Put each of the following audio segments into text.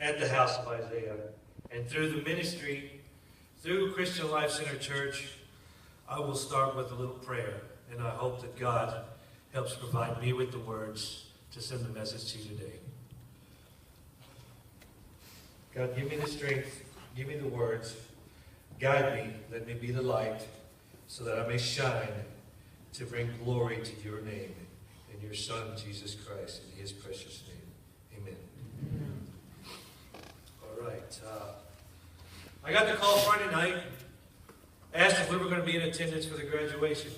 at the house of Isaiah. And through the ministry, through Christian Life Center Church, I will start with a little prayer. And I hope that God helps provide me with the words to send the message to you today. God, give me the strength, give me the words, guide me, let me be the light, so that I may shine to bring glory to your name and your Son, Jesus Christ, in his precious name. Amen. All right. I got the call Friday night, asked if we were going to be in attendance for the graduation.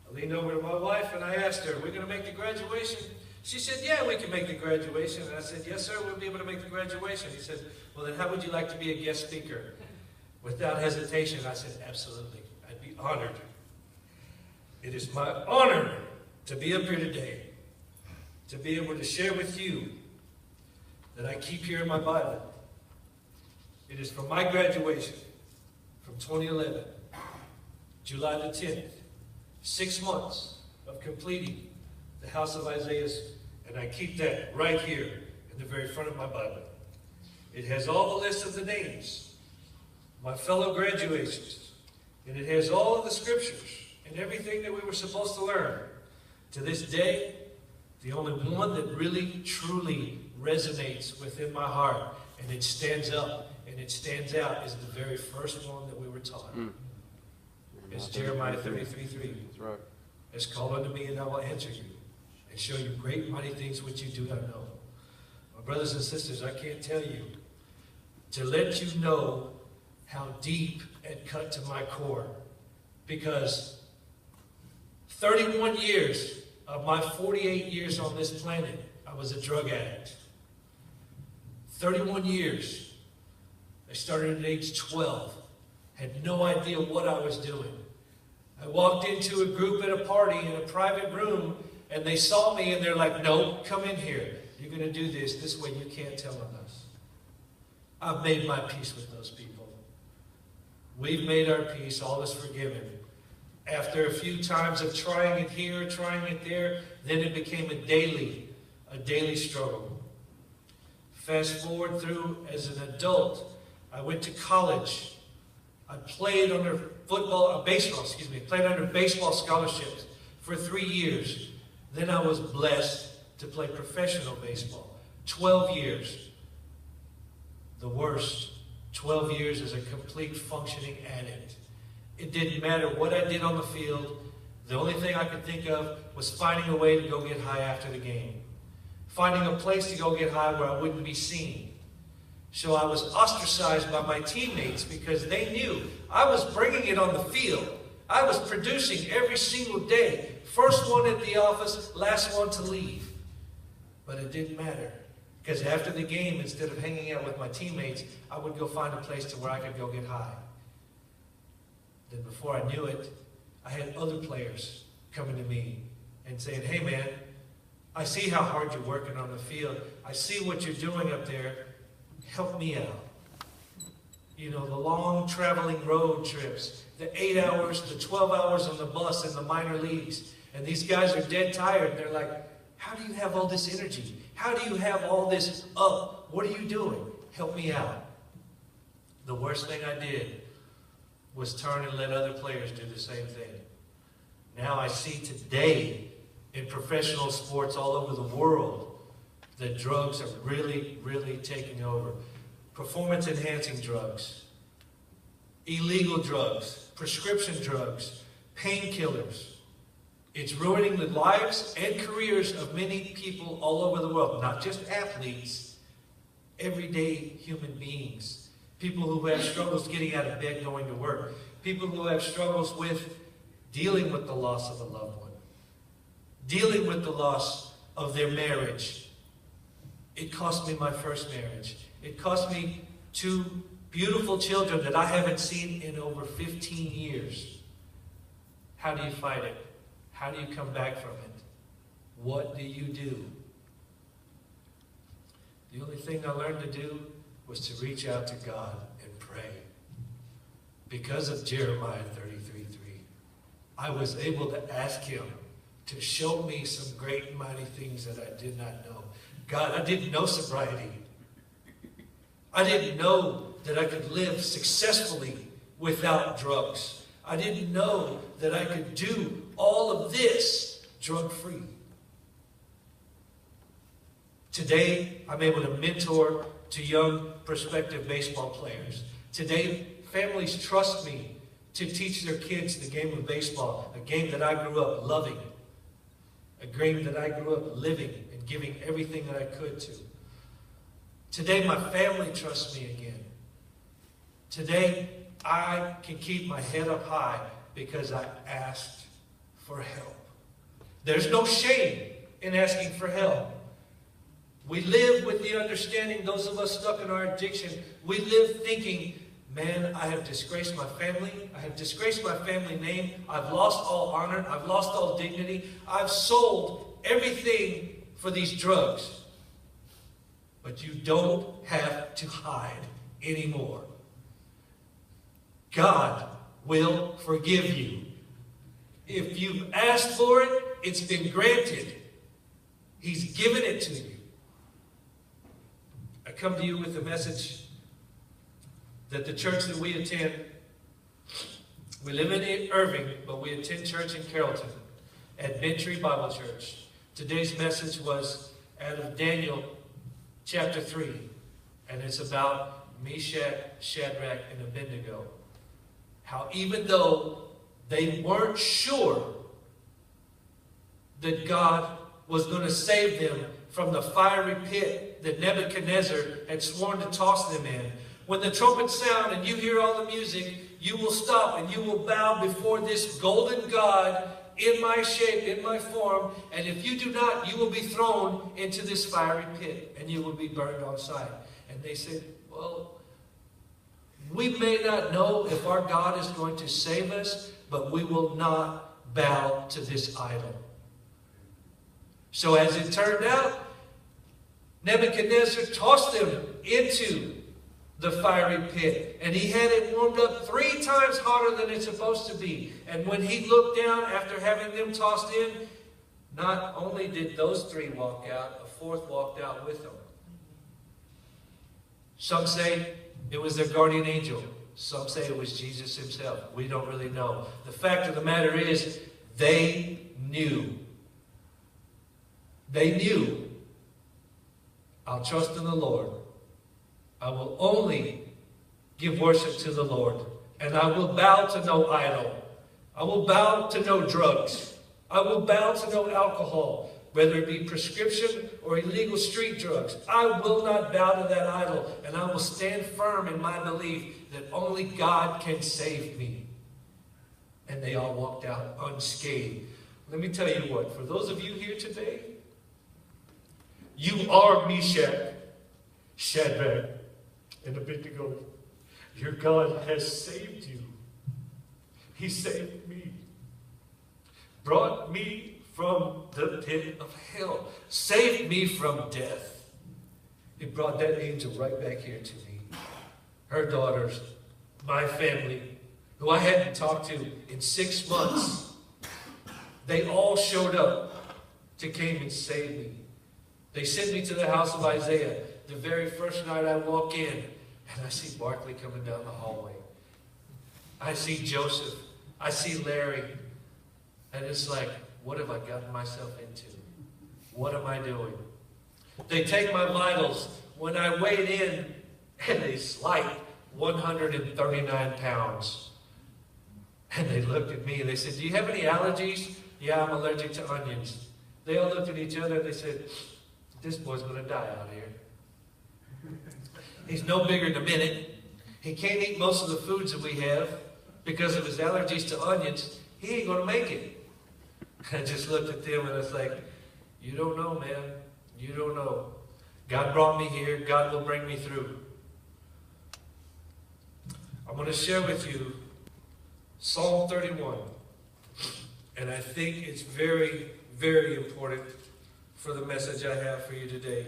I leaned over to my wife and I asked her, are we going to make the graduation? She said, yeah, we can make the graduation. And I said, yes, sir, we'll be able to make the graduation. He said, well, then how would you like to be a guest speaker? Without hesitation, I said, absolutely. I'd be honored. It is my honor to be up here today, to be able to share with you that I keep here in my Bible. It is from my graduation from 2011, July the 10th, 6 months of completing the house of Isaiah, and I keep that right here in the very front of my Bible. It has all the list of the names, my fellow graduations, and it has all of the scriptures and everything that we were supposed to learn. To this day, the only one that really, truly resonates within my heart, and it stands up and it stands out, is the very first one that we were taught. It's Jeremiah 33:3. That's right. It's called unto me, and I will answer you, and show you great mighty things which you do not know. My brothers and sisters, I can't tell you, to let you know how deep and cut to my core, because 31 years of my 48 years on this planet, I was a drug addict. 31 years. I started at age 12. Had no idea what I was doing. I walked into a group at a party in a private room, and they saw me, and they're like, no, come in here. You're going to do this way. You can't tell on us. I've made my peace with those people. We've made our peace. All is forgiven. After a few times of trying it here, trying it there, then it became a daily struggle. Fast forward through as an adult, I went to college. I played under played under baseball scholarships for 3 years. Then I was blessed to play professional baseball. 12 years. The worst. 12 years as a complete functioning addict. It didn't matter what I did on the field. The only thing I could think of was finding a way to go get high after the game. Finding a place to go get high where I wouldn't be seen. So I was ostracized by my teammates because they knew I was bringing it on the field. I was producing every single day. First one at the office, last one to leave. But it didn't matter. Because after the game, instead of hanging out with my teammates, I would go find a place to where I could go get high. Then before I knew it, I had other players coming to me and saying, hey man, I see how hard you're working on the field. I see what you're doing up there. Help me out. You know, the long traveling road trips, the 8 hours, the 12 hours on the bus in the minor leagues. And these guys are dead tired. They're like, how do you have all this energy? How do you have all this up? What are you doing? Help me out. The worst thing I did was turn and let other players do the same thing. Now I see today in professional sports all over the world that drugs are really, really taking over. Performance-enhancing drugs, illegal drugs, prescription drugs, painkillers. It's ruining the lives and careers of many people all over the world, not just athletes, everyday human beings. People who have struggles getting out of bed, going to work. People who have struggles with dealing with the loss of a loved one. Dealing with the loss of their marriage. It cost me my first marriage. It cost me 2 beautiful children that I haven't seen in over 15 years. How do you fight it? How do you come back from it? What do you do? The only thing I learned to do was to reach out to God and pray. Because of Jeremiah 33:3, I was able to ask him to show me some great and mighty things that I did not know. God, I didn't know sobriety. I didn't know that I could live successfully without drugs. I didn't know that I could do all of this drug-free. Today, I'm able to mentor to young prospective baseball players. Today, families trust me to teach their kids the game of baseball, a game that I grew up loving, a game that I grew up living and giving everything that I could to. Today, my family trusts me again. Today, I can keep my head up high because I asked for help. There's no shame in asking for help. We live with the understanding, those of us stuck in our addiction, we live thinking, man, I have disgraced my family. I have disgraced my family name. I've lost all honor. I've lost all dignity. I've sold everything for these drugs. But you don't have to hide anymore. God will forgive you. If you've asked for it, it's been granted. He's given it to you. I come to you with a message that the church that we attend, we live in Irving, but we attend church in Carrollton at Bentry Bible Church. Today's message was out of Daniel chapter 3, and it's about Meshach, Shadrach, and Abednego. How even though they weren't sure that God was going to save them from the fiery pit that Nebuchadnezzar had sworn to toss them in, when the trumpets sound and you hear all the music, you will stop and you will bow before this golden God in my shape, in my form, and if you do not, you will be thrown into this fiery pit and you will be burned on sight. And they said, well, we may not know if our God is going to save us, but we will not bow to this idol. So as it turned out, Nebuchadnezzar tossed them into the fiery pit, and he had it warmed up 3 times hotter than it's supposed to be. And when he looked down after having them tossed in, not only did those 3 walk out, a 4th walked out with them. Some say it was their guardian angel. Some say it was Jesus himself. We don't really know. The fact of the matter is, they knew. They knew. I'll trust in the Lord. I will only give worship to the Lord. And I will bow to no idol. I will bow to no drugs. I will bow to no alcohol, whether it be prescription or illegal street drugs. I will not bow to that idol. And I will stand firm in my belief that only God can save me. And they all walked out unscathed. Let me tell you what, for those of you here today, you are Meshach, Shadrach, and Abednego. Your God has saved you. He saved me. Brought me from the pit of hell. Saved me from death. He brought that angel right back here to me. Her daughters, my family, who I hadn't talked to in 6 months. They all showed up to come and save me. They sent me to the house of Isaiah. The very first night I walk in, and I see Barkley coming down the hallway. I see Joseph. I see Larry. And it's like, what have I gotten myself into? What am I doing? They take my vitals. When I weighed in, and they slight 139 pounds. And they looked at me and they said, do you have any allergies? Yeah, I'm allergic to onions. They all looked at each other and they said, this boy's going to die out here. He's no bigger than a minute. He can't eat most of the foods that we have because of his allergies to onions. He ain't going to make it. I just looked at them and it's like, you don't know, man. You don't know. God brought me here. God will bring me through. I'm going to share with you Psalm 31. And I think it's very, very important for the message I have for you today.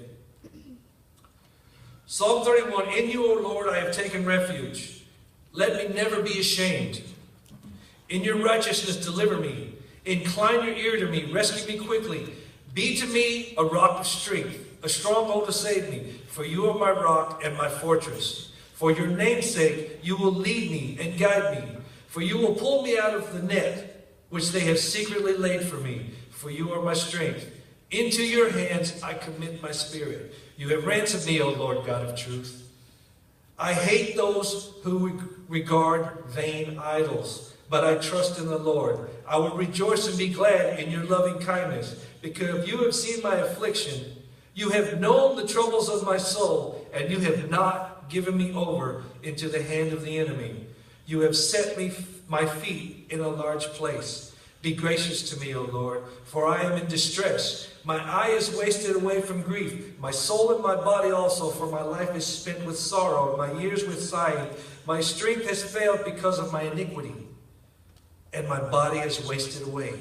Psalm 31, in you, O Lord, I have taken refuge. Let me never be ashamed. In your righteousness, deliver me. Incline your ear to me. Rescue me quickly. Be to me a rock of strength, a stronghold to save me. For you are my rock and my fortress. For your name's sake, you will lead me and guide me. For you will pull me out of the net which they have secretly laid for me. For you are my strength. Into your hands I commit my spirit. You have ransomed me, O Lord God of truth. I hate those who regard vain idols, but I trust in the Lord. I will rejoice and be glad in your loving kindness, because you have seen my affliction. You have known the troubles of my soul, and you have not given me over into the hand of the enemy. You have set my feet in a large place. Be gracious to me, O Lord, for I am in distress. My eye is wasted away from grief, my soul and my body also, for my life is spent with sorrow, and my years with sighing. My strength has failed because of my iniquity, and my body is wasted away.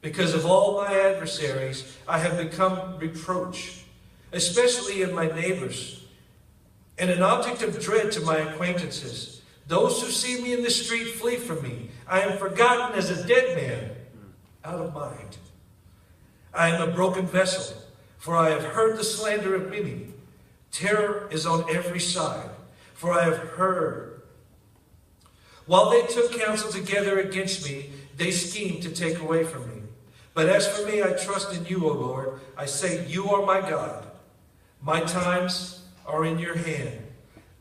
Because of all my adversaries, I have become reproach, especially in my neighbors, and an object of dread to my acquaintances. Those who see me in the street flee from me. I am forgotten as a dead man, out of mind. I am a broken vessel, for I have heard the slander of many. Terror is on every side, for I have heard. While they took counsel together against me, they schemed to take away from me. But as for me, I trust in you, O Lord. I say, you are my God. My times are in your hand.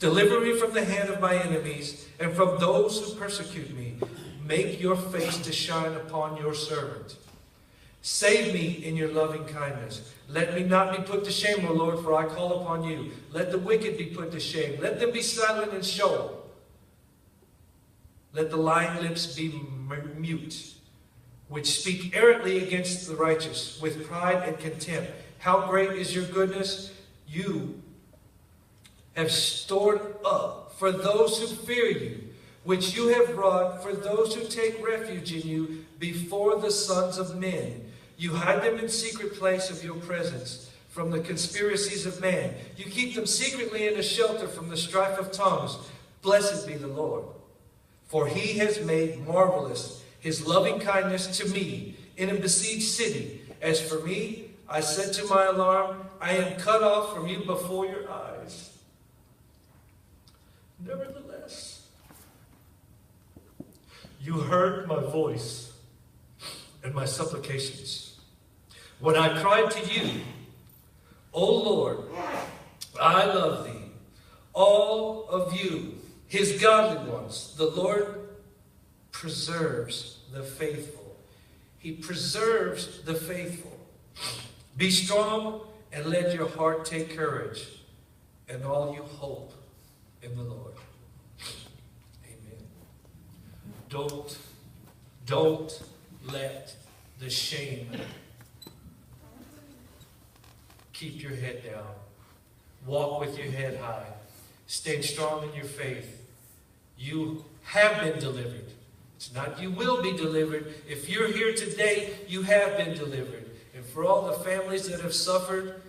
Deliver me from the hand of my enemies and from those who persecute me. Make your face to shine upon your servant. Save me in your loving kindness. Let me not be put to shame, O Lord, for I call upon you. Let the wicked be put to shame. Let them be silent and show. Let the lying lips be mute, which speak arrogantly against the righteous, with pride and contempt. How great is your goodness! You have stored up for those who fear you, which you have wrought for those who take refuge in you before the sons of men. You hide them in secret place of your presence from the conspiracies of man. You keep them secretly in a shelter from the strife of tongues. Blessed be the Lord, for he has made marvelous his loving kindness to me in a besieged city. As for me, I said to my alarm, I am cut off from you before your eyes. Nevertheless, you heard my voice and my supplications when I cried to you, O Lord, I love thee. All of you, his godly ones, the Lord preserves the faithful. He preserves the faithful. Be strong and let your heart take courage, and all you hope in the Lord. Amen. Don't let the shame keep your head down. Walk with your head high. Stay strong in your faith. You have been delivered. It's not you will be delivered. If you're here today, you have been delivered. And for all the families that have suffered,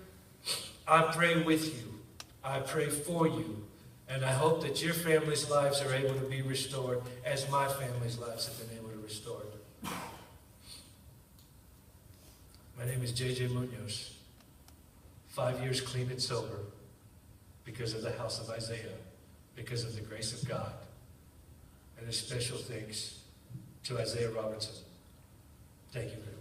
I pray with you. I pray for you. And I hope that your family's lives are able to be restored as my family's lives have been able to restore. My name is J.J. Munoz. 5 years clean and sober because of the house of Isaiah, because of the grace of God. And a special thanks to Isaiah Robertson. Thank you very much.